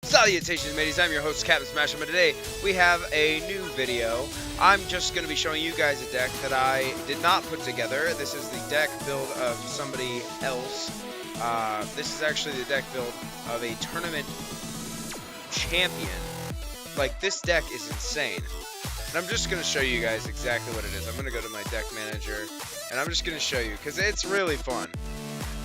Salutations, mateys. I'm your host, CapnSmashem, and today we have a new video. I'm just going to be showing you guys a deck that I did not put together. This is the deck build of somebody else. This is actually the deck build of a tournament champion. Like, this deck is insane. And I'm just going to show you guys exactly what it is. I'm going to go to my deck manager, and I'm just going to show you, because it's really fun.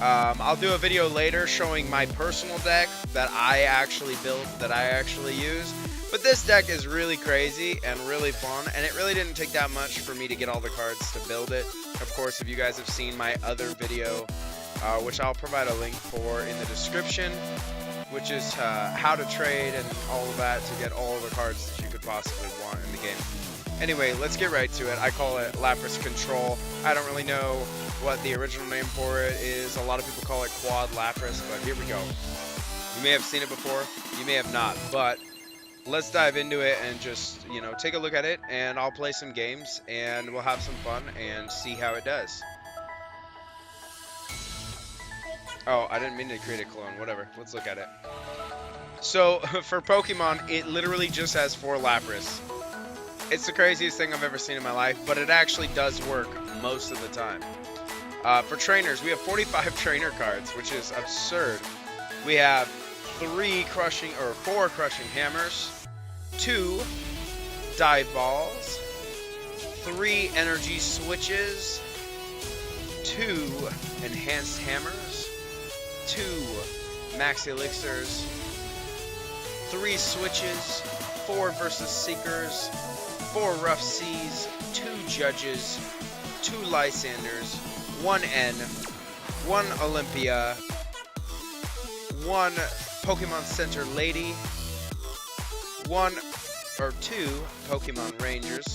I'll do a video later showing my personal deck that I actually built, that I actually use. But this deck is really crazy and really fun, and it really didn't take that much for me to get all the cards to build it. Of course, if you guys have seen my other video, which I'll provide a link for in the description, which is how to trade and all of that to get all the cards that you could possibly want in the game. Anyway, let's get right to it. I call it LAPRAS Control. I don't really know what the original name for it is. A lot of people call it Quad LAPRAS, but here we go. You may have seen it before, you may have not, but let's dive into it and just, you know, take a look at it, and I'll play some games, and we'll have some fun and see how it does. Oh, I didn't mean to create a clone. Whatever. Let's look at it. So, for Pokemon, it literally just has 4 LAPRAS. It's the craziest thing I've ever seen in my life, but it actually does work most of the time. For trainers, we have 45 trainer cards, which is absurd. We have 4 crushing hammers, 2 dive balls, 3 energy switches, 2 enhanced hammers, 2 max elixirs, 3 switches, 4 versus seekers, 4 rough seas, 2 judges, 2 Lysanders, 1 N, 1 Olympia, 1 Pokemon Center Lady, 2 Pokemon Rangers,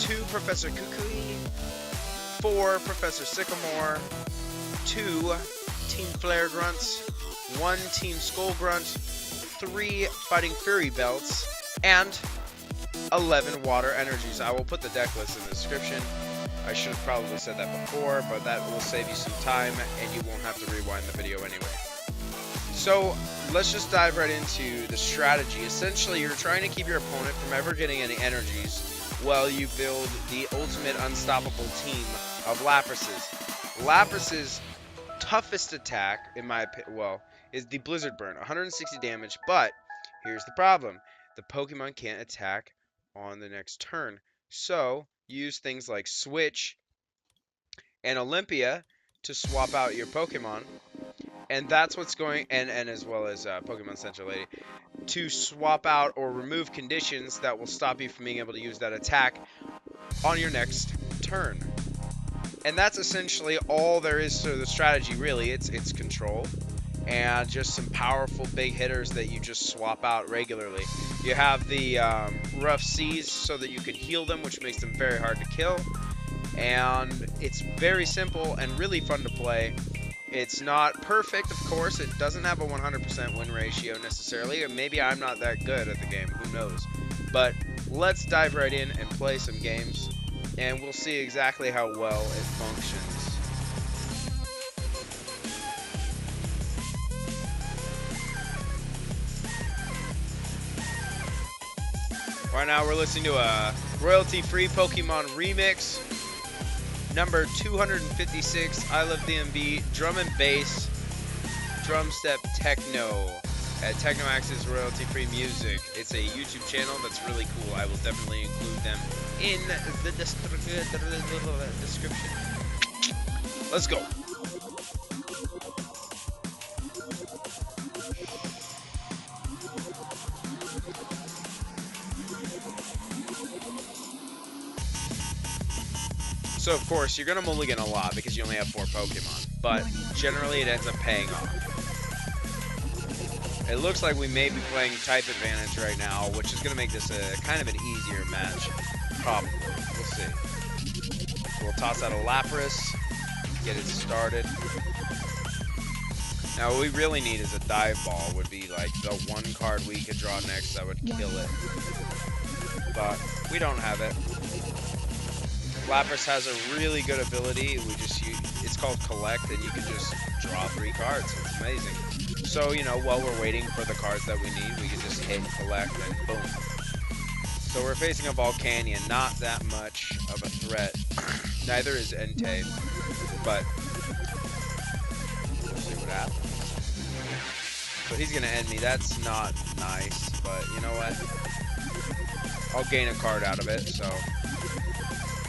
2 Professor Kukui, 4 Professor Sycamore, 2 Team Flare Grunts, 1 Team Skull Grunt, 3 Fighting Fury Belts, and 11 Water Energies. I will put the deck list in the description. I should have probably said that before, but that will save you some time, and you won't have to rewind the video anyway. So, let's just dive right into the strategy. Essentially, you're trying to keep your opponent from ever getting any energies while you build the ultimate unstoppable team of Laprases. Lapras's toughest attack, in my opinion, is the Blizzard Burn, 160 damage, but here's the problem. The Pokemon can't attack on the next turn. So, use things like Switch and Olympia to swap out your Pokemon. And that's what's going, and as well as Pokemon Center Lady, to swap out or remove conditions that will stop you from being able to use that attack on your next turn. And that's essentially all there is to the strategy, really. It's control and just some powerful big hitters that you just swap out regularly. You have the rough seas so that you can heal them, which makes them very hard to kill. And it's very simple and really fun to play. It's not perfect, of course. It doesn't have a 100% win ratio necessarily. Or maybe I'm not that good at the game. Who knows? But let's dive right in and play some games, and we'll see exactly how well it functions. Right now we're listening to a royalty-free Pokemon remix, number 256, I Love DMV, drum and bass, drum step techno, at Technoax's royalty-free music. It's a YouTube channel that's really cool. I will definitely include them in the description. Let's go. So, of course, you're going to mulligan a lot because you only have 4 Pokemon, but generally it ends up paying off. It looks like we may be playing Type Advantage right now, which is going to make this a kind of an easier match. Probably. We'll see. We'll toss out a Lapras, get it started. Now, what we really need is a Dive Ball, would be like the one card we could draw next that would kill it. But we don't have it. Lapras has a really good ability. It's called Collect, and you can just draw 3 cards. It's amazing. So, you know, while we're waiting for the cards that we need, we can just hit collect and boom. So we're facing a Volcanion, not that much of a threat. Neither is Entei, but we'll see what happens. So he's gonna end me. That's not nice, but you know what? I'll gain a card out of it, so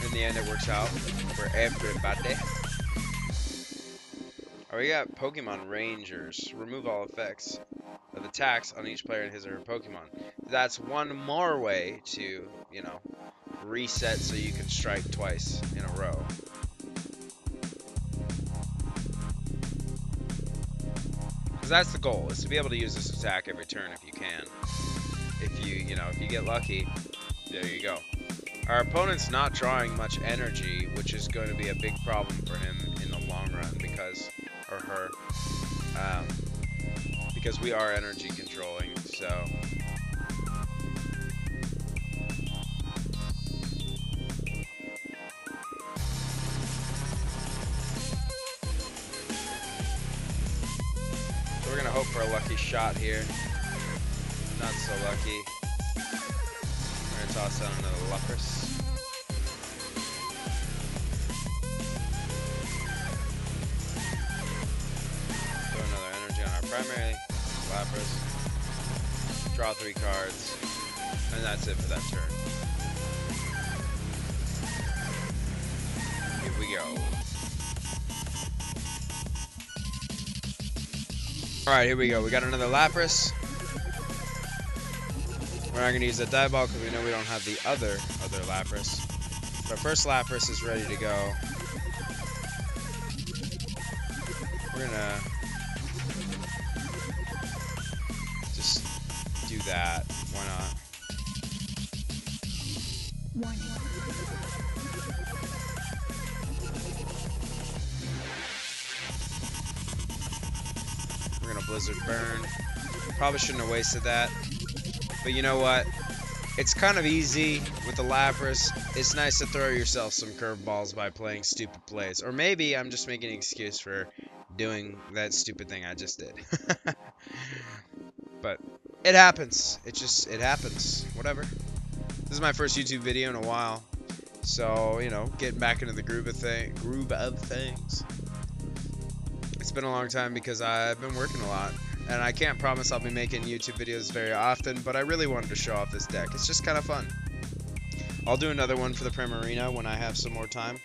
in the end it works out for everybody. Alright, we got Pokemon Rangers. Remove all effects of attacks on each player and his or her Pokemon. That's one more way to, you know, reset so you can strike twice in a row. Because that's the goal, is to be able to use this attack every turn if you can. If you get lucky, there you go. Our opponent's not drawing much energy, which is going to be a big problem for him in the long run because we are energy controlling, so we're gonna hope for a lucky shot here. Not so lucky. We're gonna toss out another LAPRAS. Primary, LAPRAS, draw 3 cards, and that's it for that turn. Here we go. Alright, here we go. We got another LAPRAS. We're not going to use the die ball because we know we don't have the other LAPRAS. But our first LAPRAS is ready to go. We're going to do that. Why not? We're gonna Blizzard Burn. Probably shouldn't have wasted that. But you know what? It's kind of easy with the LAPRAS. It's nice to throw yourself some curveballs by playing stupid plays. Or maybe I'm just making an excuse for doing that stupid thing I just did. But it happens. It happens. Whatever. This is my first YouTube video in a while. So, you know, getting back into the groove of things. It's been a long time because I've been working a lot. And I can't promise I'll be making YouTube videos very often, but I really wanted to show off this deck. It's just kind of fun. I'll do another one for the Primarina when I have some more time.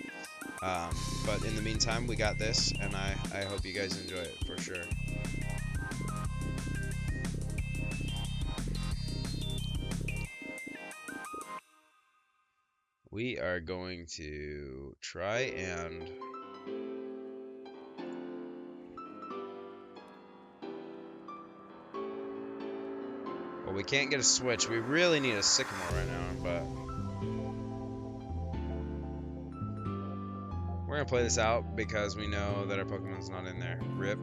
But in the meantime, we got this, and I hope you guys enjoy it for sure. We are going to try and well, we can't get a switch. We really need a Sycamore right now, but we're gonna play this out because we know that our Pokemon's not in there. RIP.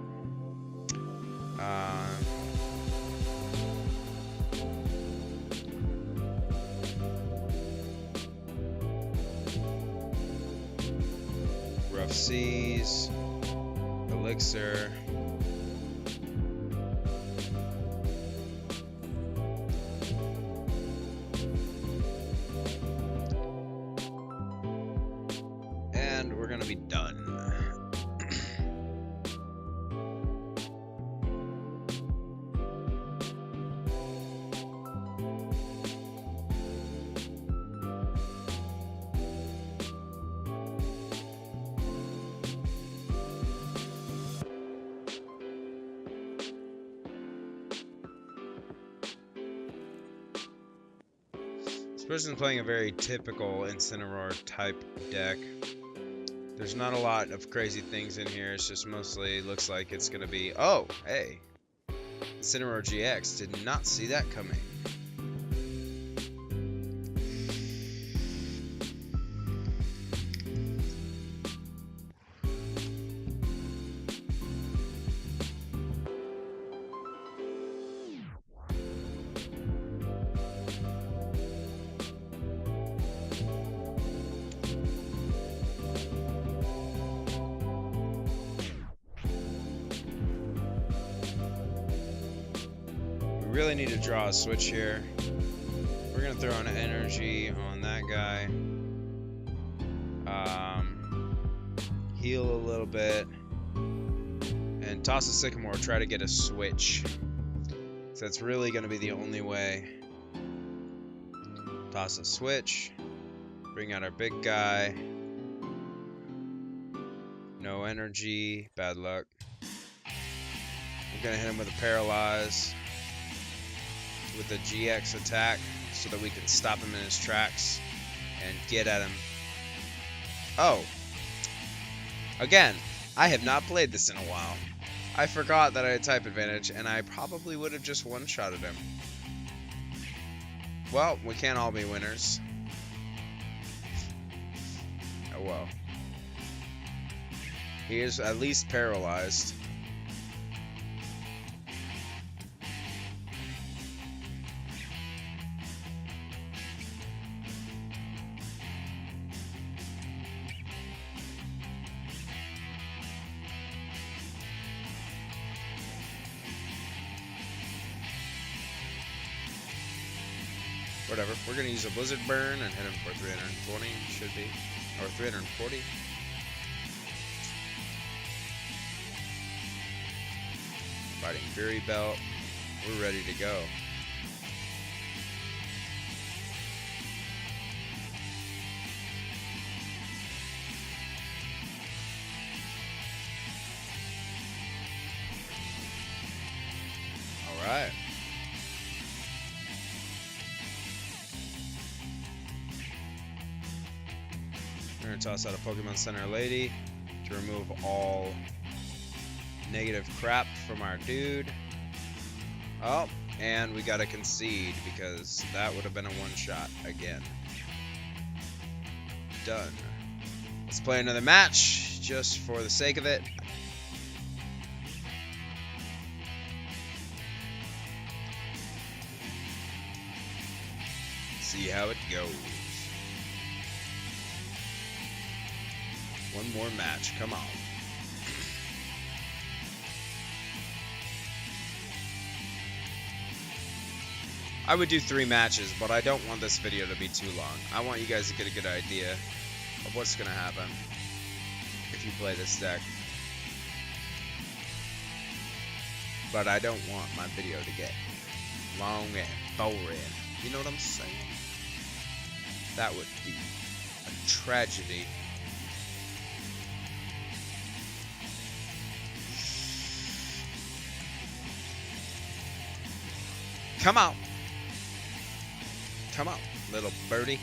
Rough Seas, Elixir, and we're gonna be done. This person's playing a very typical Incineroar type deck. There's not a lot of crazy things in here. It's just mostly looks like it's going to be... Oh, hey. Incineroar GX. Did not see that coming. really need to draw a switch here. We're gonna throw an energy on that guy. Heal a little bit. And toss a Sycamore, try to get a switch. So that's really gonna be the only way. Toss a switch. Bring out our big guy. No energy. Bad luck. We're gonna hit him with a paralyze. With a GX attack. So that we can stop him in his tracks. And get at him. Oh. Again, I have not played this in a while. I forgot that I had type advantage, and I probably would have just one-shotted him. Well, we can't all be winners. Oh well. He is at least paralyzed. Whatever. We're going to use a Blizzard Burn and hit him for 320, should be. Or 340. Fighting Fury Belt. We're ready to go. Alright. We're going to toss out a Pokemon Center Lady to remove all negative crap from our dude. Oh, and we got to concede because that would have been a one-shot again. Done. Let's play another match just for the sake of it. See how it goes. One more match, come on. I would do 3 matches, but I don't want this video to be too long. I want you guys to get a good idea of what's going to happen if you play this deck. But I don't want my video to get long and boring. You know what I'm saying? That would be a tragedy. Come on. Come on, little birdie.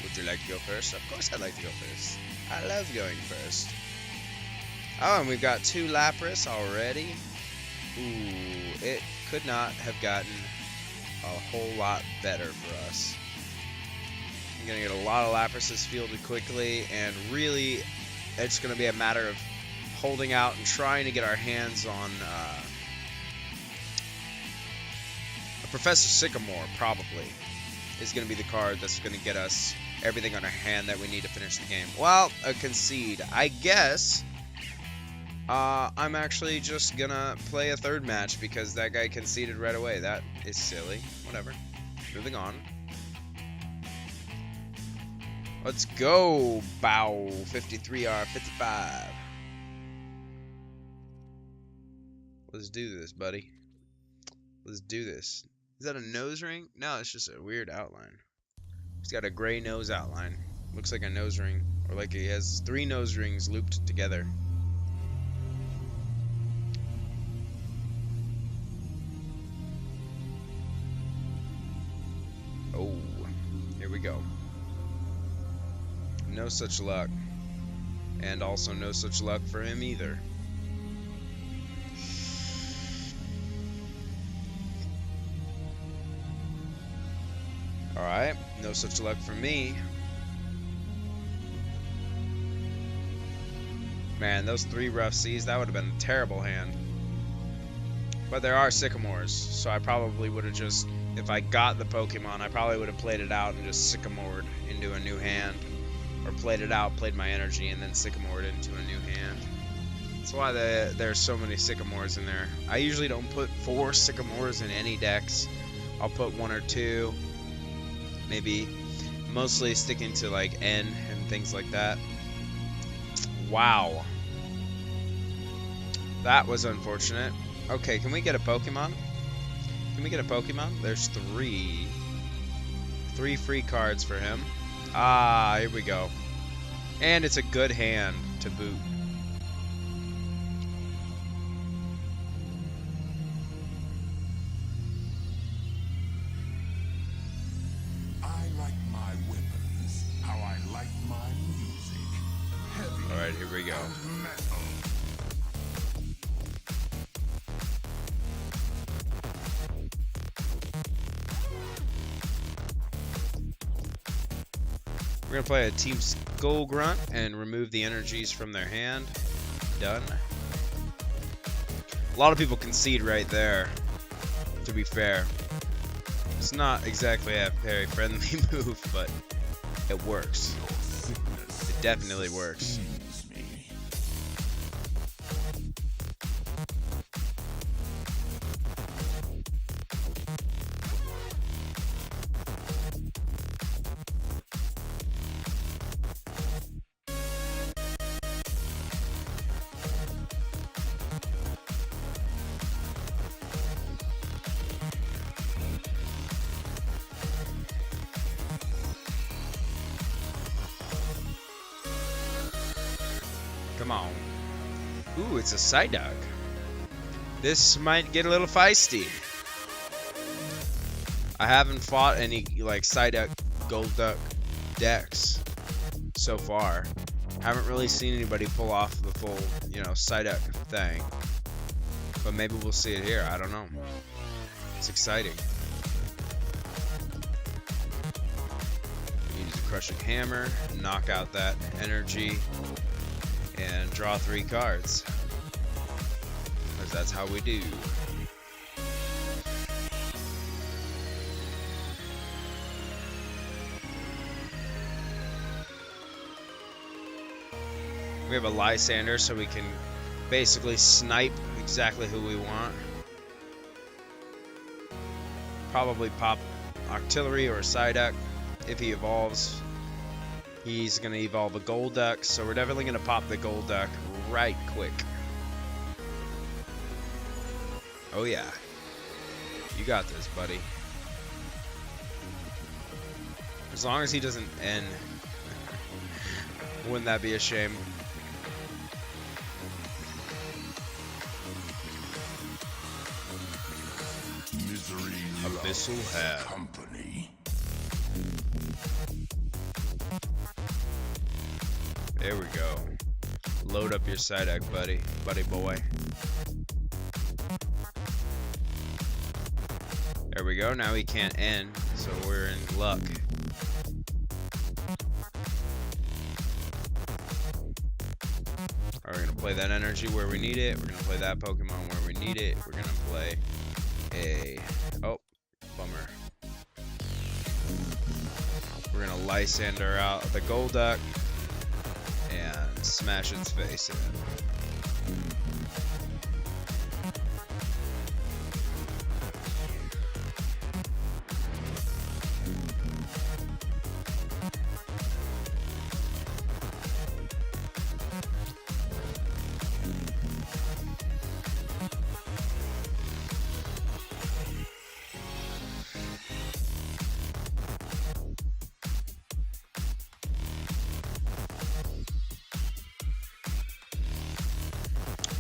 Would you like to go first? Of course I'd like to go first. I love going first. Oh, and we've got 2 LAPRAS already. Ooh, it could not have gotten a whole lot better for us. I'm going to get a lot of LAPRASes fielded quickly, and really, it's going to be a matter of holding out and trying to get our hands on Professor Sycamore, probably, is going to be the card that's going to get us everything on our hand that we need to finish the game. Well, a concede. I guess I'm actually just going to play a 3rd match because that guy conceded right away. That is silly. Whatever. Moving on. Let's go, Bow 53R55. Let's do this, buddy. Let's do this. Is that a nose ring? No, it's just a weird outline. He's got a gray nose outline. Looks like a nose ring. Or like he has 3 nose rings looped together. Oh, here we go. No such luck. And also no such luck for him either. Alright, no such luck for me. Man, those 3 rough seas, that would have been a terrible hand. But there are Sycamores, so I probably would have just, if I got the Pokemon, I probably would have played it out and just Sycamored into a new hand. Or played it out, played my energy, and then Sycamored into a new hand. That's why there's so many sycamores in there. I usually don't put 4 sycamores in any decks. I'll put 1 or 2, maybe. Mostly sticking to like N and things like that. Wow. That was unfortunate. Okay, can we get a Pokemon? Can we get a Pokemon? There's 3. 3 free cards for him. Ah, here we go. And it's a good hand to boot. I like my weapons how I like my music. Heavy. All right, here we go. And metal. We're going to play a Team Skull Grunt and remove the energies from their hand. Done. A lot of people concede right there, to be fair. It's not exactly a very friendly move, but it works. It definitely works. Come on. Ooh, it's a Psyduck. This might get a little feisty. I haven't fought any like Psyduck, Golduck decks so far. Haven't really seen anybody pull off the full, you know, Psyduck thing. But maybe we'll see it here. I don't know. It's exciting. Use a Crushing Hammer, knock out that energy, and draw 3 cards. Because that's how we do. We have a Lysander, so we can basically snipe exactly who we want. Probably pop Octillery or Psyduck if he evolves. He's going to evolve a Golduck, so we're definitely going to pop the Golduck right quick. Oh yeah. You got this, buddy. As long as he doesn't end. Wouldn't that be a shame? Misery Abyssal Hat. company. There we go. Load up your Psyduck, buddy. Buddy boy. There we go. Now he can't end, so we're in luck. We're going to play that energy where we need it. We're going to play that Pokemon where we need it. We're going to play a... Oh, bummer. We're going to Lysander out the Golduck and smash its face in.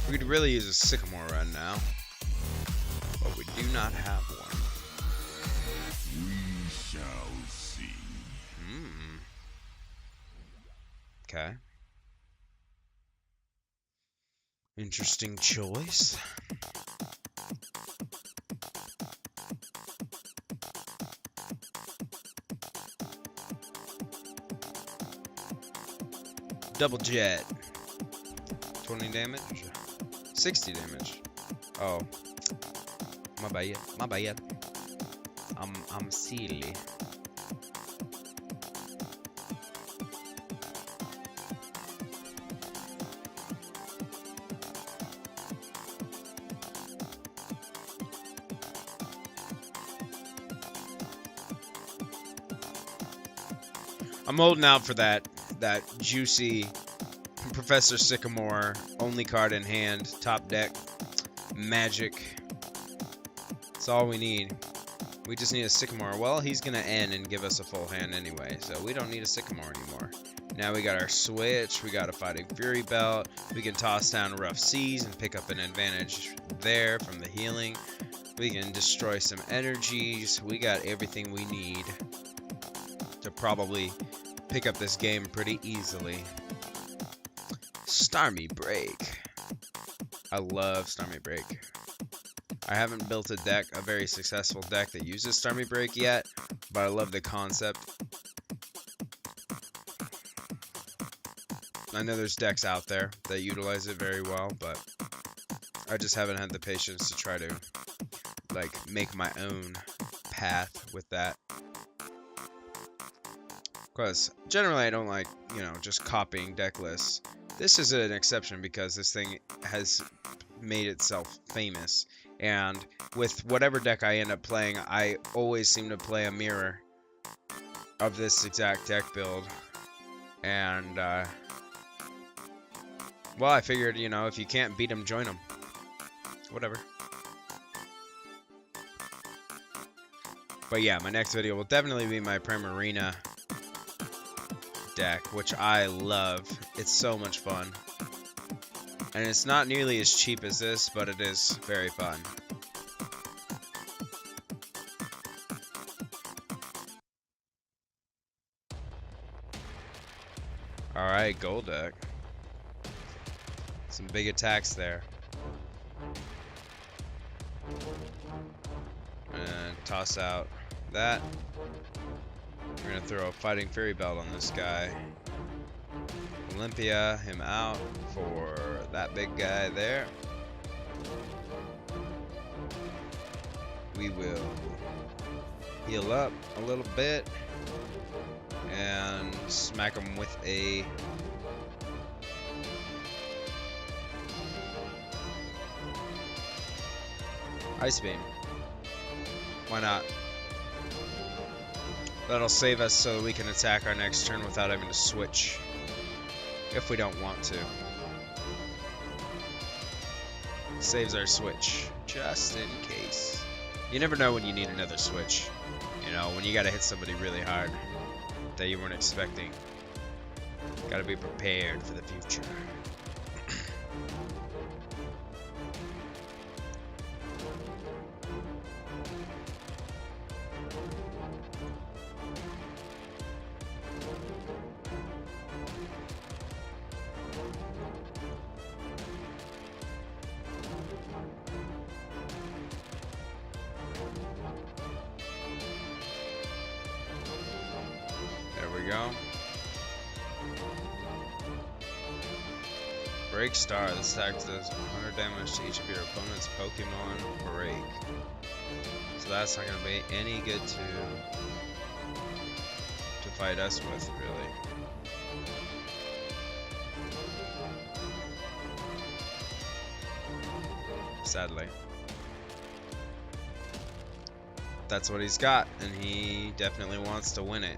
We could really use a Sycamore run now, but we do not have one. We shall see. Okay. Interesting choice. Double Jet. 20 damage. 60 damage. Oh. My bad. My bad. I'm silly. I'm holding out for that juicy Professor Sycamore only card in hand top deck magic. That's all we need. We just need a Sycamore. Well, he's gonna end and give us a full hand anyway, so we don't need a Sycamore anymore. Now we got our switch, we got a Fighting Fury belt, we can toss down Rough Seas and pick up an advantage there from the healing. We can destroy some energies. We got everything we need to probably pick up this game pretty easily. Stormy Break. I love Stormy Break. I haven't built a very successful deck that uses Stormy Break yet, but I love the concept. I know there's decks out there that utilize it very well, but I just haven't had the patience to try to make my own path with that. Because generally I don't like, just copying deck lists. This is an exception because this thing has made itself famous. And with whatever deck I end up playing, I always seem to play a mirror of this exact deck build. And, well, I figured, if you can't beat them, join them. Whatever. But yeah, my next video will definitely be my Primarina deck, which I love. It's so much fun. And it's not nearly as cheap as this, but it is very fun. Alright, gold deck. Some big attacks there. And toss out that. We're going to throw a Fighting Fury belt on this guy. Olympia him out for that big guy there. We will heal up a little bit and smack him with a Ice Beam. Why not? That'll save us so that we can attack our next turn without having to switch. If we don't want to. Saves our switch. Just in case. You never know when you need another switch. When you gotta hit somebody really hard that you weren't expecting. Gotta be prepared for the future. There we go. Break Star. This attack does 100 damage to each of your opponent's Pokemon break. So that's not going to be any good to fight us with, really. Sadly. That's what he's got, and he definitely wants to win it.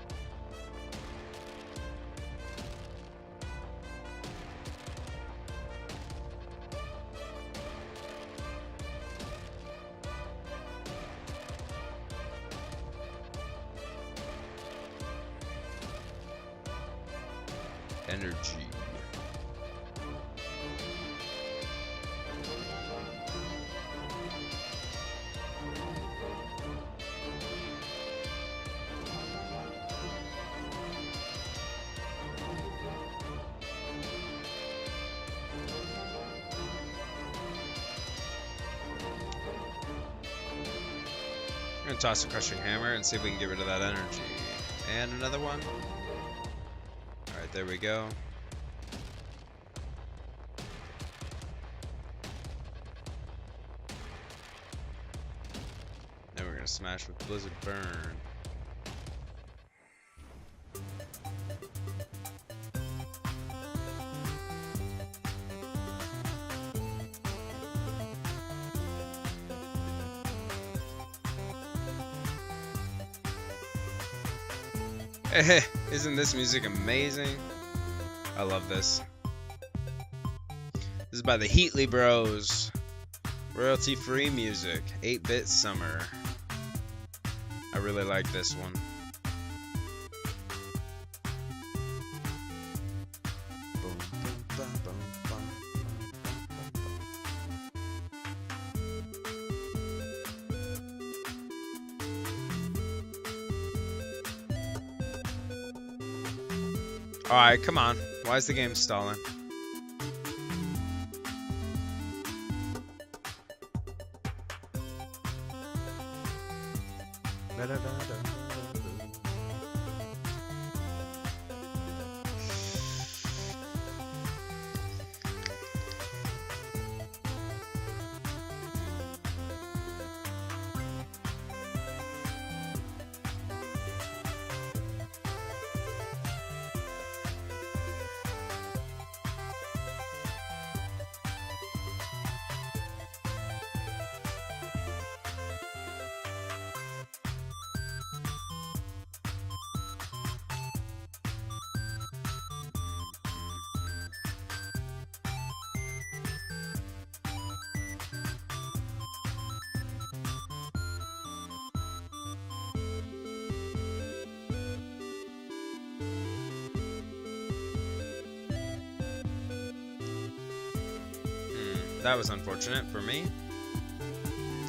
Energy. I'm gonna toss a Crushing Hammer and see if we can get rid of that energy. And another one. Alright, there we go. Now we're gonna smash with Blizzard Burn. Isn't this music amazing? I love this. This is by the Heatley Bros. Royalty-free music. 8-bit summer. I really like this one. Alright, come on. Why is the game stalling? That was unfortunate for me.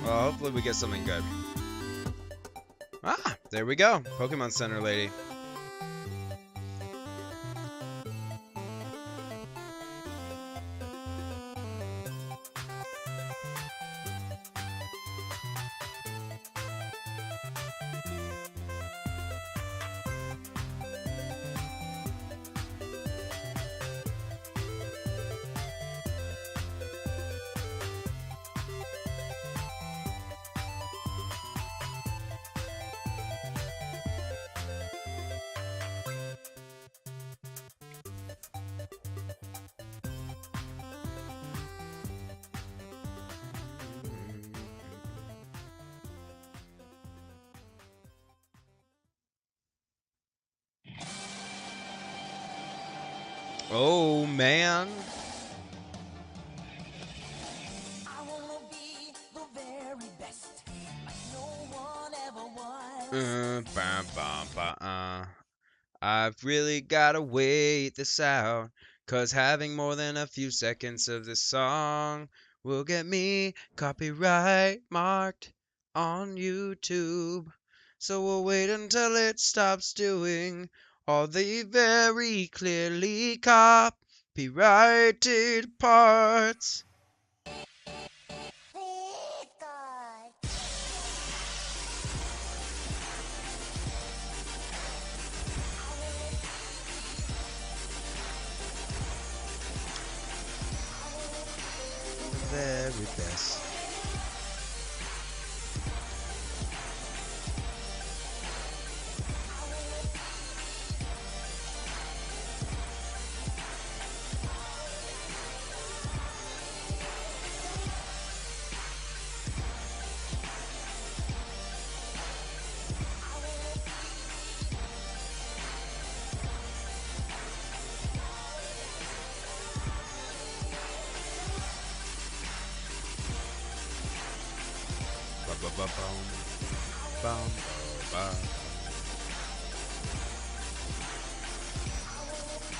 Well, hopefully we get something good. Ah, there we go. Pokemon Center lady. Oh man. I wanna be the very best, like no one ever was. I've really gotta wait this out, 'cause having more than a few seconds of this song will get me copyright marked on YouTube. So we'll wait until it stops doing all the very clearly copyrighted parts. The very best.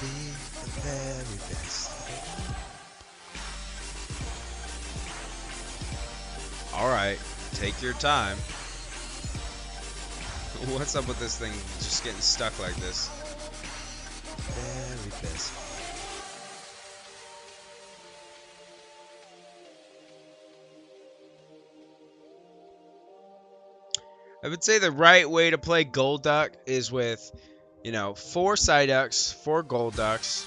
Be the very best. Alright, take your time. What's up with this thing just getting stuck like this? Very best. I would say the right way to play Golduck is with, 4 Psyducks, 4 Golducks,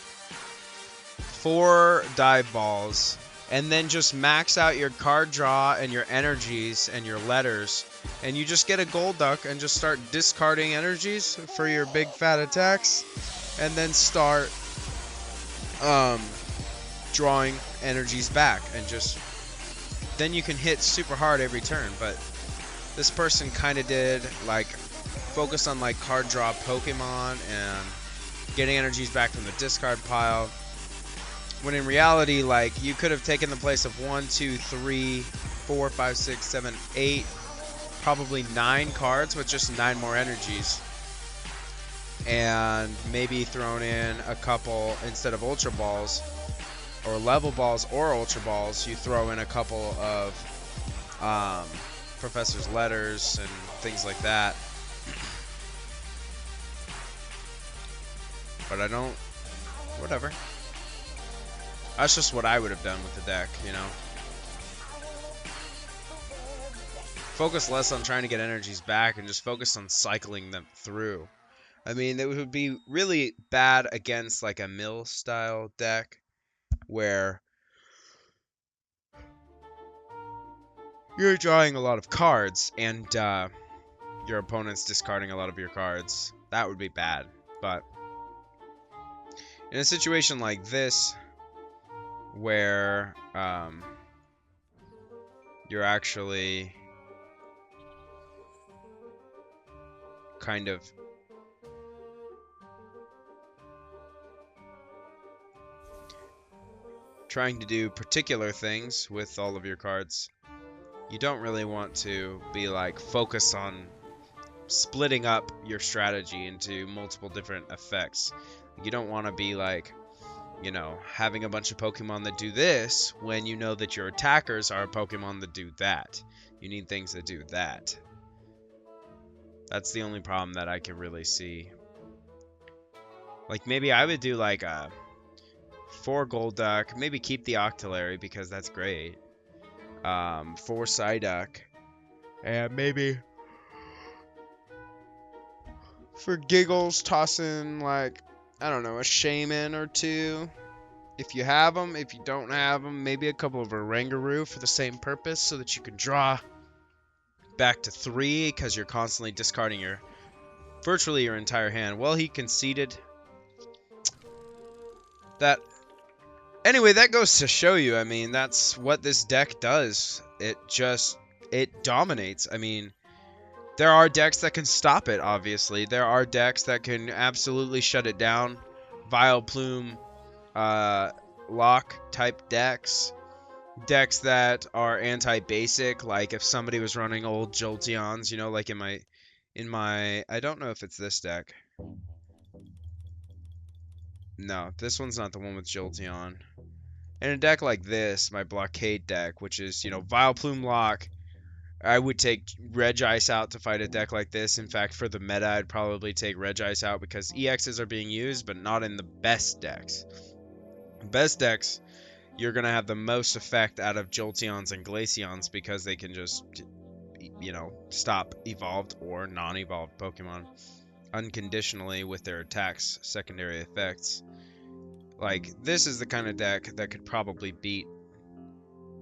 4 Dive Balls, and then just max out your card draw and your energies and your letters, and you just get a Golduck and just start discarding energies for your big fat attacks, and then start drawing energies back, and just then you can hit super hard every turn. But this person kind of did like focus on like card draw Pokemon and getting energies back from the discard pile. When in reality, like, you could have taken the place of 1, 2, 3, 4, 5, 6, 7, 8, probably 9 cards with just 9 more energies. And maybe thrown in a couple, instead of Ultra Balls, or Level Balls or Ultra Balls, you throw in a couple of Professor's Letters and things like that. But I don't... whatever. That's just what I would have done with the deck, you know. Focus less on trying to get energies back and just focus on cycling them through. I mean, it would be really bad against like a mill style deck where you're drawing a lot of cards and your opponent's discarding a lot of your cards. That would be bad. But in a situation like this, where you're actually kind of trying to do particular things with all of your cards, you don't really want to be like focus on splitting up your strategy into multiple different effects. You don't want to be like, you know, having a bunch of Pokemon that do this when you know that your attackers are Pokemon that do that. You need things that do that. That's the only problem that I can really see. Like, maybe I would do like a 4 Golduck, maybe keep the Octillery because that's great. 4 Psyduck, and maybe for giggles toss in like, I don't know, a Shaman or 2 if you have them. If you don't have them, maybe a couple of Oranguru for the same purpose so that you can draw back to 3 because you're constantly discarding your virtually your entire hand. Well, he conceded that. Anyway, that goes to show you, I mean, that's what this deck does. It dominates. I mean, there are decks that can stop it, obviously. There are decks that can absolutely shut it down. Vileplume, lock type decks. Decks that are anti-basic, like if somebody was running old Jolteons, you know, like in my, I don't know if it's this deck. No, this one's not the one with Jolteon. In a deck like this, my Blockade deck, which is, you know, Vileplume lock, I would take Regice out to fight a deck like this. In fact, for the meta, I'd probably take Regice out because EXs are being used, but not in the best decks. Best decks, you're going to have the most effect out of Jolteons and Glaceons because they can just, you know, stop evolved or non-evolved Pokemon unconditionally with their attacks, secondary effects. Like, this is the kind of deck that could probably beat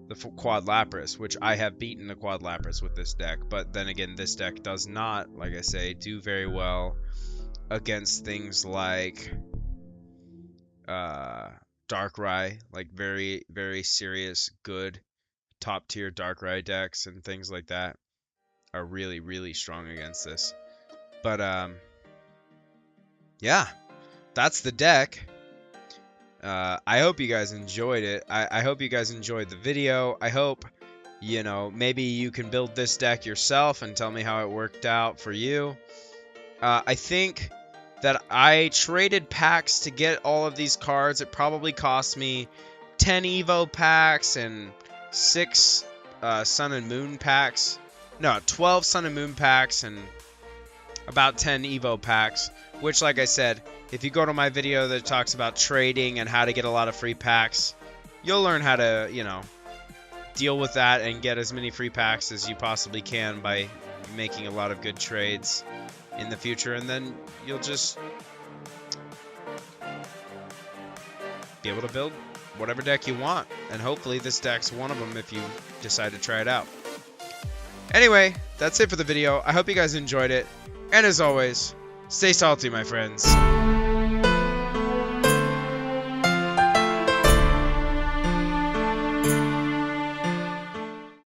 the Quad Lapras, which I have beaten the Quad Lapras with this deck, but then again, this deck does not, like I say, do very well against things like Darkrai, like very, very serious, good, top-tier Darkrai decks and things like that are really, really strong against this. But, yeah, that's the deck. I hope you guys enjoyed it. I hope you guys enjoyed the video. I hope, you know, maybe you can build this deck yourself and tell me how it worked out for you. I think that I traded packs to get all of these cards. It probably cost me 10 Evo packs and 6 Sun and Moon packs. No, 12 Sun and Moon packs and about 10 Evo packs, which, like I said, if you go to my video that talks about trading and how to get a lot of free packs, you'll learn how to, you know, deal with that and get as many free packs as you possibly can by making a lot of good trades in the future, and then you'll just be able to build whatever deck you want, and hopefully this deck's one of them if you decide to try it out. Anyway, that's it for the video. I hope you guys enjoyed it, and as always, stay salty, my friends.